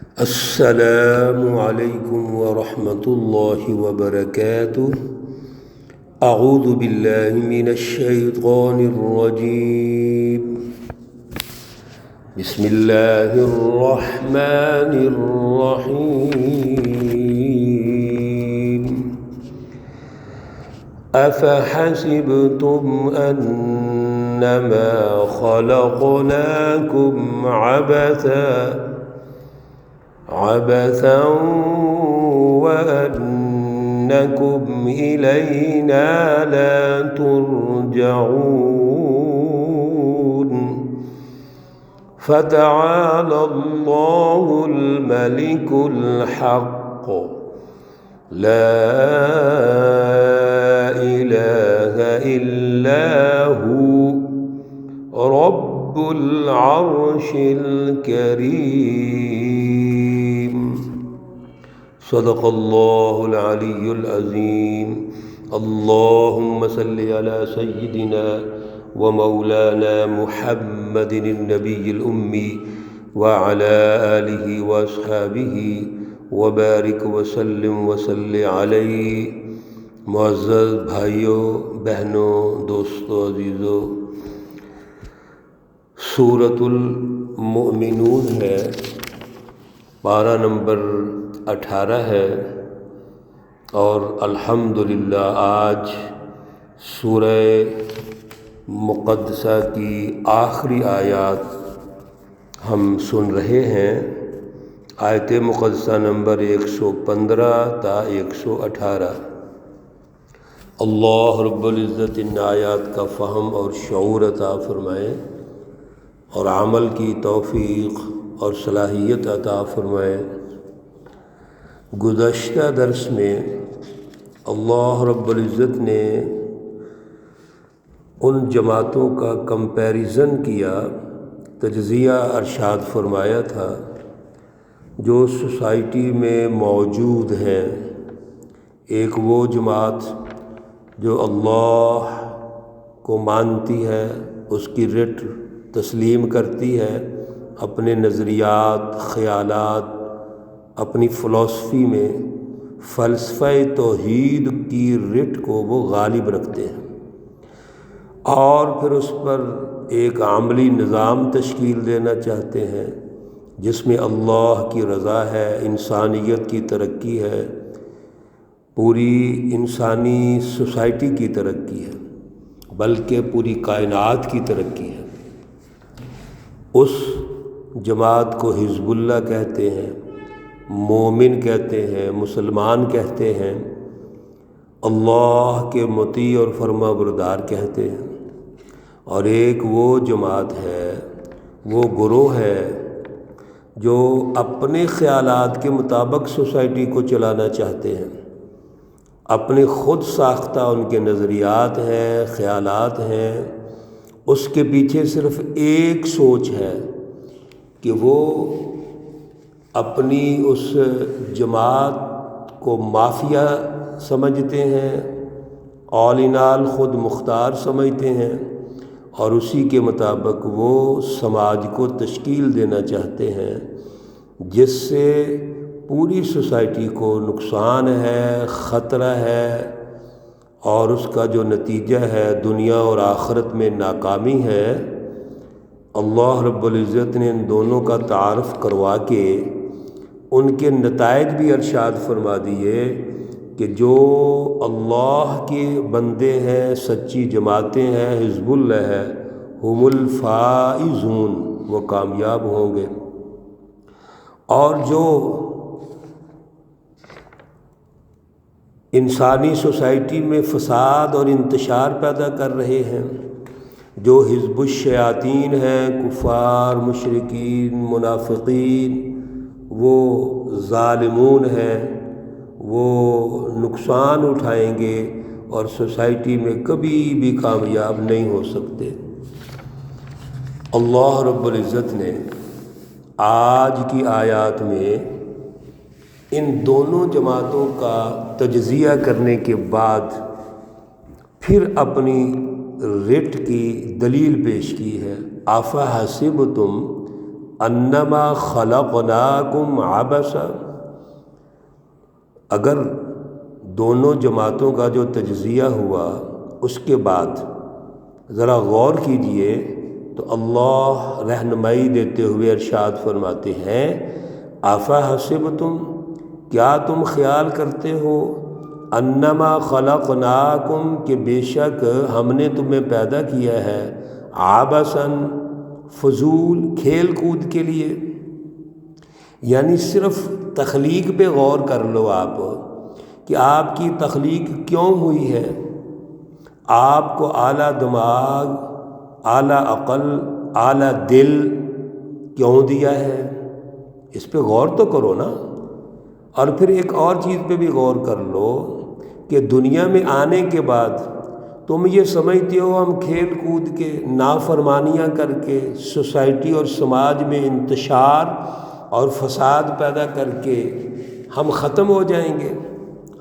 السلام علیکم ورحمۃ اللہ وبرکاتہ۔ اعوذ باللہ من الشیطان الرجیم، بسم اللہ الرحمن الرحیم۔ افحسبتم انما خلقناکم عبثا وأنكم إلينا لا ترجعون، فتعالى الله الملك الحق، لا إله إلا هو رب العرش الكريم۔ صدق اللہ العلی العظیم۔ اللہم صلی علی سیدنا ومولانا محمد النبی الأمی وعلى آلہ واصحابہ وبارک وسلم وصلی علیہ۔ معزز بھائیوں، بہنوں، دوستوں، عزیزوں، سورۃ المؤمنون ہے، پارہ نمبر 18 ہے، اور الحمدللہ آج سورہ مقدسہ کی آخری آیات ہم سن رہے ہیں، آیت مقدسہ نمبر 115 تا 118۔ اللہ رب العزت ان آیات کا فہم اور شعور عطا فرمائے اور عمل کی توفیق اور صلاحیت عطا فرمائے۔ گزشتہ درس میں اللہ رب العزت نے ان جماعتوں کا کمپیریزن کیا، تجزیہ ارشاد فرمایا تھا جو سوسائٹی میں موجود ہیں۔ ایک وہ جماعت جو اللہ کو مانتی ہے، اس کی رٹ تسلیم کرتی ہے، اپنے نظریات، خیالات، اپنی فلسفی میں فلسفہ توحید کی رٹ کو وہ غالب رکھتے ہیں، اور پھر اس پر ایک عملی نظام تشکیل دینا چاہتے ہیں جس میں اللہ کی رضا ہے، انسانیت کی ترقی ہے، پوری انسانی سوسائٹی کی ترقی ہے، بلکہ پوری کائنات کی ترقی ہے۔ اس جماعت کو حزب اللہ کہتے ہیں، مومن کہتے ہیں، مسلمان کہتے ہیں، اللہ کے مطیع اور فرما بردار کہتے ہیں۔ اور ایک وہ جماعت ہے، وہ گروہ ہے جو اپنے خیالات کے مطابق سوسائٹی کو چلانا چاہتے ہیں، اپنے خود ساختہ ان کے نظریات ہیں، خیالات ہیں، اس کے پیچھے صرف ایک سوچ ہے کہ وہ اپنی اس جماعت کو مافیا سمجھتے ہیں، آل ان آل خود مختار سمجھتے ہیں، اور اسی کے مطابق وہ سماج کو تشکیل دینا چاہتے ہیں، جس سے پوری سوسائٹی کو نقصان ہے، خطرہ ہے، اور اس کا جو نتیجہ ہے دنیا اور آخرت میں ناکامی ہے۔ اللہ رب العزت نے ان دونوں کا تعارف کروا کے ان کے نتائج بھی ارشاد فرما دیے کہ جو اللہ کے بندے ہیں، سچی جماعتیں ہیں، حزب اللہ ہے، ہم الفائزون، وہ کامیاب ہوں گے۔ اور جو انسانی سوسائٹی میں فساد اور انتشار پیدا کر رہے ہیں، جو حزب الشیاطین ہیں، کفار، مشرکین، منافقین، وہ ظالمون ہیں، وہ نقصان اٹھائیں گے اور سوسائٹی میں کبھی بھی کامیاب نہیں ہو سکتے۔ اللہ رب العزت نے آج کی آیات میں ان دونوں جماعتوں کا تجزیہ کرنے کے بعد پھر اپنی رٹ کی دلیل پیش کی ہے۔ افحسبتم انما خلقناکم عبثا، اگر دونوں جماعتوں کا جو تجزیہ ہوا اس کے بعد ذرا غور کیجئے تو اللہ رہنمائی دیتے ہوئے ارشاد فرماتے ہیں افحسبتم، کیا تم خیال کرتے ہو، انما خلقناکم، کہ بے شک ہم نے تمہیں پیدا کیا ہے، عبثا، فضول، کھیل کود کے لیے. یعنی صرف تخلیق پہ غور کر لو آپ کہ آپ کی تخلیق کیوں ہوئی ہے، آپ کو اعلیٰ دماغ، اعلیٰ عقل، اعلیٰ دل کیوں دیا ہے، اس پہ غور تو کرو نا. اور پھر ایک اور چیز پہ بھی غور کر لو کہ دنیا میں آنے کے بعد تم یہ سمجھتے ہو ہم کھیل کود کے، نافرمانیاں کر کے، سوسائٹی اور سماج میں انتشار اور فساد پیدا کر کے ہم ختم ہو جائیں گے،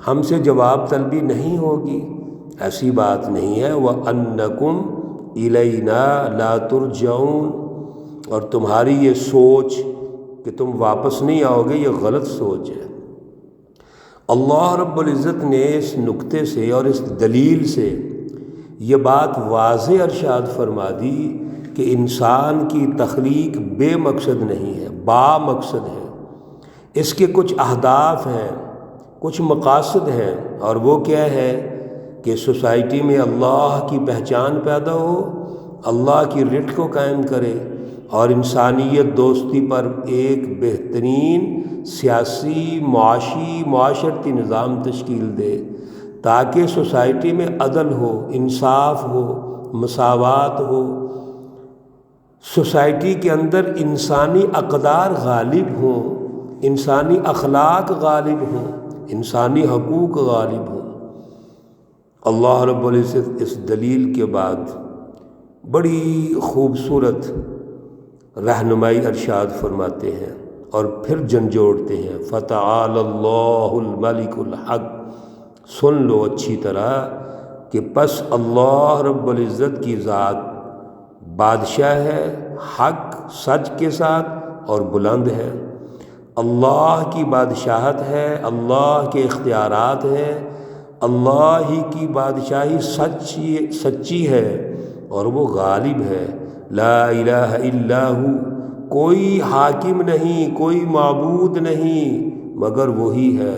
ہم سے جواب طلبی نہیں ہوگی. ایسی بات نہیں ہے. وَأَنَّكُمْ إِلَيْنَا لَا تُرْجَعُونَ، اور تمہاری یہ سوچ کہ تم واپس نہیں آؤ گے یہ غلط سوچ ہے. اللہ رب العزت نے اس نقطے سے اور اس دلیل سے یہ بات واضح ارشاد فرما دی کہ انسان کی تخلیق بے مقصد نہیں ہے، با مقصد ہے. اس کے کچھ اہداف ہیں، کچھ مقاصد ہیں، اور وہ کیا ہے کہ سوسائٹی میں اللہ کی پہچان پیدا ہو، اللہ کی رٹ کو قائم کرے اور انسانیت دوستی پر ایک بہترین سیاسی، معاشی، معاشرتی نظام تشکیل دے تاکہ سوسائٹی میں عدل ہو، انصاف ہو، مساوات ہو، سوسائٹی کے اندر انسانی اقدار غالب ہوں، انسانی اخلاق غالب ہوں، انسانی حقوق غالب ہوں. اللہ رب العزت اس دلیل کے بعد بڑی خوبصورت رہنمائی ارشاد فرماتے ہیں اور پھر جھنجھوڑتے ہیں فتعال اللہ الملک الحق. سن لو اچھی طرح کہ پس اللہ رب العزت کی ذات بادشاہ ہے، حق، سچ کے ساتھ اور بلند ہے. اللہ کی بادشاہت ہے، اللہ کے اختیارات ہیں، اللہ ہی کی بادشاہی سچی ہے اور وہ غالب ہے. لا الہ الا ہو، کوئی حاکم نہیں، کوئی معبود نہیں مگر وہی ہے.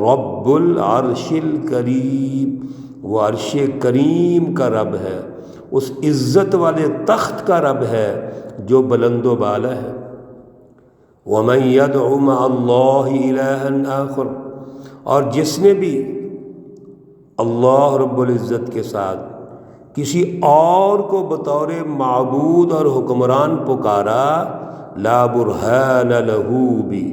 رب العرش الکریم، وہ عرش کریم کا رب ہے، اس عزت والے تخت کا رب ہے جو بلند و بالا ہے. وَمَن يَدْعُ مَعَ اللَّهِ إِلَٰهًا آخَرَ، اور جس نے بھی اللہ رب العزت کے ساتھ کسی اور کو بطور معبود اور حکمران پکارا، لا برہان لہ بھی،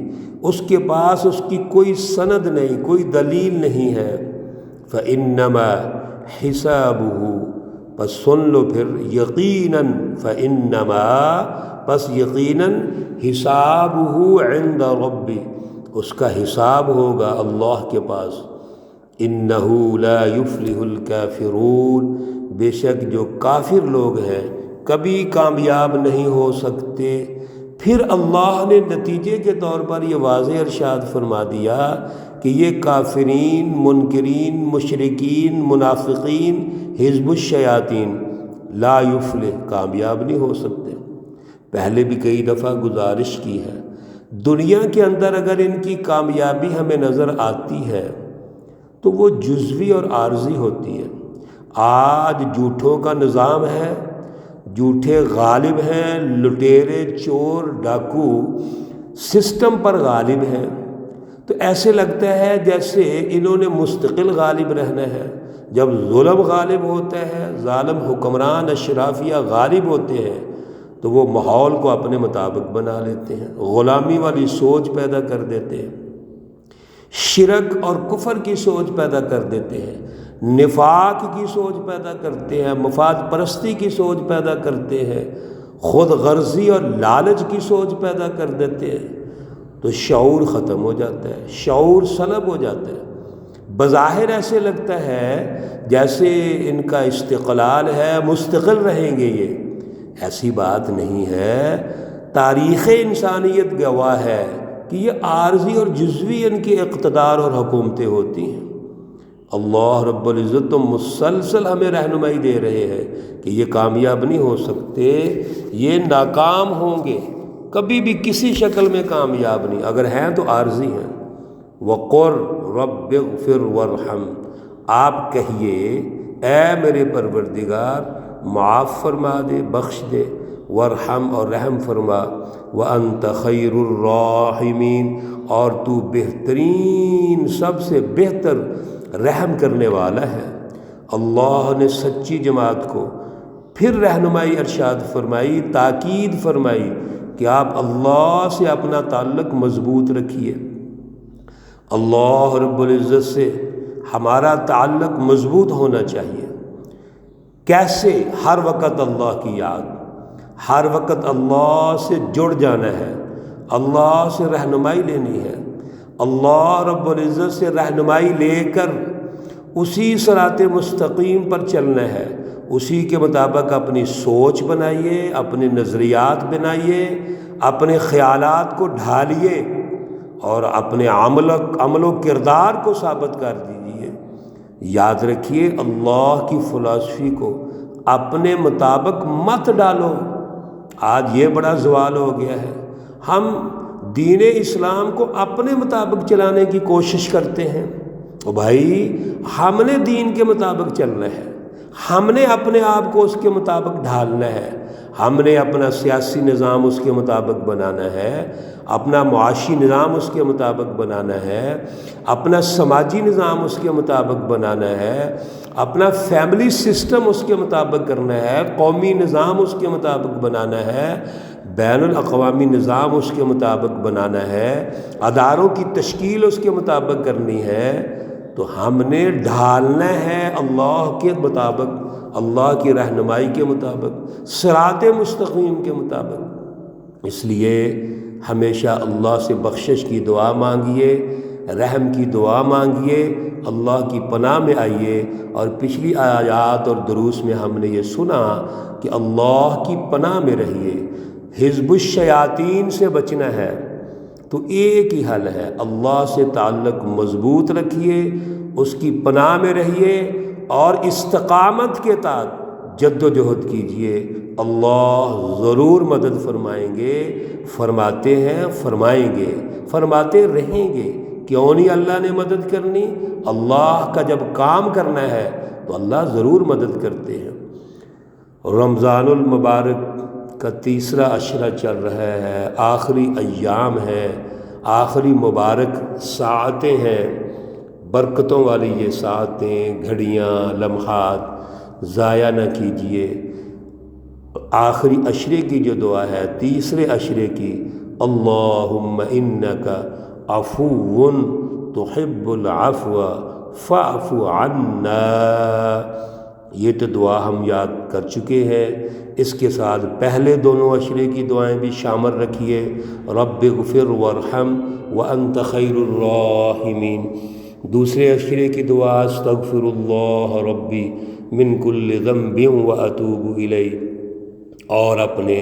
اس کے پاس اس کی کوئی سند نہیں، کوئی دلیل نہیں ہے. فَإِنَّمَا حِسَابُهُ، پس سن لو پھر یقیناً، فَإِنَّمَا، پس یقیناً، حسابہ عند ربی، اس کا حساب ہوگا اللہ کے پاس. انہ لا یفلح الکافرون، بے شک جو کافر لوگ ہیں کبھی کامیاب نہیں ہو سکتے. پھر اللہ نے نتیجے کے طور پر یہ واضح ارشاد فرما دیا کہ یہ کافرین، منکرین، مشرکین، منافقین، حزب الشیاطین لا یفلح، کامیاب نہیں ہو سکتے. پہلے بھی کئی دفعہ گزارش کی ہے، دنیا کے اندر اگر ان کی کامیابی ہمیں نظر آتی ہے تو وہ جزوی اور عارضی ہوتی ہے. آج جھوٹوں کا نظام ہے، جھوٹے غالب ہیں، لٹیرے، چور، ڈاکو سسٹم پر غالب ہیں، تو ایسے لگتا ہے جیسے انہوں نے مستقل غالب رہنا ہے. جب ظلم غالب ہوتا ہے، ظالم حکمران، اشرافیہ غالب ہوتے ہیں تو وہ ماحول کو اپنے مطابق بنا لیتے ہیں، غلامی والی سوچ پیدا کر دیتے ہیں، شرک اور کفر کی سوچ پیدا کر دیتے ہیں، نفاق کی سوچ پیدا کرتے ہیں، مفاد پرستی کی سوچ پیدا کرتے ہیں، خود غرضی اور لالچ کی سوچ پیدا کر دیتے ہیں. تو شعور ختم ہو جاتا ہے، شعور سلب ہو جاتا ہے. بظاہر ایسے لگتا ہے جیسے ان کا استقلال ہے، مستقل رہیں گے. یہ ایسی بات نہیں ہے. تاریخ انسانیت گواہ ہے کہ یہ عارضی اور جزوی ان کی اقتدار اور حکومتیں ہوتی ہیں۔ اللہ رب العزت تو مسلسل ہمیں رہنمائی دے رہے ہیں کہ یہ کامیاب نہیں ہو سکتے، یہ ناکام ہوں گے، کبھی بھی کسی شکل میں کامیاب نہیں، اگر ہیں تو عارضی ہیں۔ وَقُلْ رَبِّ اغْفِرْ وَارْحَمْ، آپ کہیے اے میرے پروردگار معاف فرما دے، بخش دے، وارحم اور رحم فرما، وَأَنْتَ خَيْرُ الرَّاحِمِينَ اور تو بہترین، سب سے بہتر رحم کرنے والا ہے۔ اللہ نے سچی جماعت کو پھر رہنمائی ارشاد فرمائی، تاکید فرمائی کہ آپ اللہ سے اپنا تعلق مضبوط رکھیے۔ اللہ رب العزت سے ہمارا تعلق مضبوط ہونا چاہیے۔ کیسے؟ ہر وقت اللہ کی یاد، ہر وقت اللہ سے جڑ جانا ہے، اللہ سے رہنمائی لینی ہے، اللہ رب العزت سے رہنمائی لے کر اسی صراط مستقیم پر چلنا ہے، اسی کے مطابق اپنی سوچ بنائیے، اپنے نظریات بنائیے، اپنے خیالات کو ڈھالیے اور اپنے عمل و کردار کو ثابت کر دیجیے۔ یاد رکھیے اللہ کی فلسفی کو اپنے مطابق مت ڈالو۔ آج یہ بڑا زوال ہو گیا ہے، ہم دین اسلام کو اپنے مطابق چلانے کی کوشش کرتے ہیں۔ تو بھائی ہم نے دین کے مطابق چلنا ہے، ہم نے اپنے آپ کو اس کے مطابق ڈھالنا ہے، ہم نے اپنا سیاسی نظام اس کے مطابق بنانا ہے، اپنا معاشی نظام اس کے مطابق بنانا ہے، اپنا سماجی نظام اس کے مطابق بنانا ہے، اپنا فیملی سسٹم اس کے مطابق کرنا ہے، قومی نظام اس کے مطابق بنانا ہے، بین الاقوامی نظام اس کے مطابق بنانا ہے، اداروں کی تشکیل اس کے مطابق کرنی ہے۔ تو ہم نے ڈھالنا ہے اللہ کے مطابق، اللہ کی رہنمائی کے مطابق، صراط مستقیم کے مطابق۔ اس لیے ہمیشہ اللہ سے بخشش کی دعا مانگیے، رحم کی دعا مانگیے، اللہ کی پناہ میں آئیے۔ اور پچھلی آیات اور دروس میں ہم نے یہ سنا کہ اللہ کی پناہ میں رہیے، حزب الشیاطین سے بچنا ہے۔ تو ایک ہی حل ہے، اللہ سے تعلق مضبوط رکھیے، اس کی پناہ میں رہیے اور استقامت کے ساتھ جد و جہد کیجیے، اللہ ضرور مدد فرمائیں گے، فرماتے ہیں، فرمائیں گے، فرماتے رہیں گے۔ کیوں نہیں اللہ نے مدد کرنی؟ اللہ کا جب کام کرنا ہے تو اللہ ضرور مدد کرتے ہیں۔ رمضان المبارک کا تیسرا عشرہ چل رہا ہے، آخری ایام ہے، آخری مبارک ساعتیں ہیں، برکتوں والی یہ ساعتیں، گھڑیاں، لمحات ضائع نہ کیجیے۔ آخری عشرے کی جو دعا ہے، تیسرے عشرے کی، اللہم انک عفو تحب العفو فاعف عنا، یہ تو دعا ہم یاد کر چکے ہیں۔ اس کے ساتھ پہلے دونوں عشرے کی دعائیں بھی شامل رکھیے، رب اغفر وارحم وانت خیر الراحمین۔ دوسرے عشرے کی دعا، استغفر اللہ ربی من کل ذنب واتوب الیہ، اور اپنے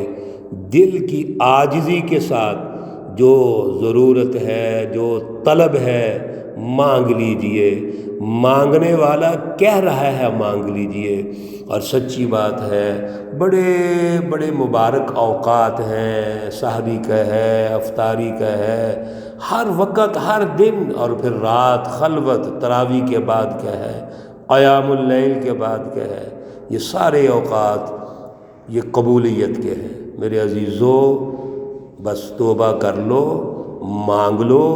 دل کی عاجزی کے ساتھ جو ضرورت ہے، جو طلب ہے، مانگ لیجئے، مانگنے والا کہہ رہا ہے مانگ لیجئے۔ اور سچی بات ہے، بڑے بڑے مبارک اوقات ہیں، سحری کا ہے، افطاری کا ہے، ہر وقت، ہر دن، اور پھر رات خلوت، تراویح کے بعد کیا ہے، قیام اللیل کے بعد کیا ہے، یہ سارے اوقات یہ قبولیت کے ہیں۔ میرے عزیزو، بس توبہ کر لو، مانگ لو،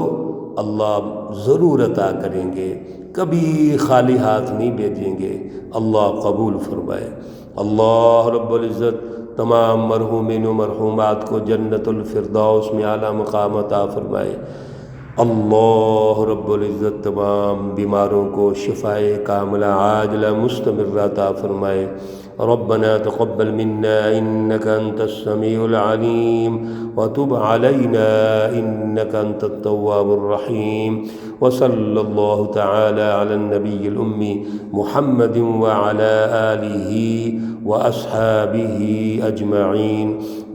اللہ ضرور عطا کریں گے، کبھی خالی ہاتھ نہیں بھیجیں گے، اللہ قبول فرمائے۔ اللہ رب العزت تمام مرحومین و مرحومات کو جنت الفردوس میں اعلیٰ مقام عطا فرمائے۔ اللہ رب العزت تمام بیماروں کو شفائے کاملہ عاجلہ مستمرہ عطا فرمائے۔ ربنا تقبل منا انك انت السميع العليم وتب علينا انك انت التواب الرحيم، وصلى الله تعالى على النبي الأمي محمد وعلى آله وأصحابه أجمعين،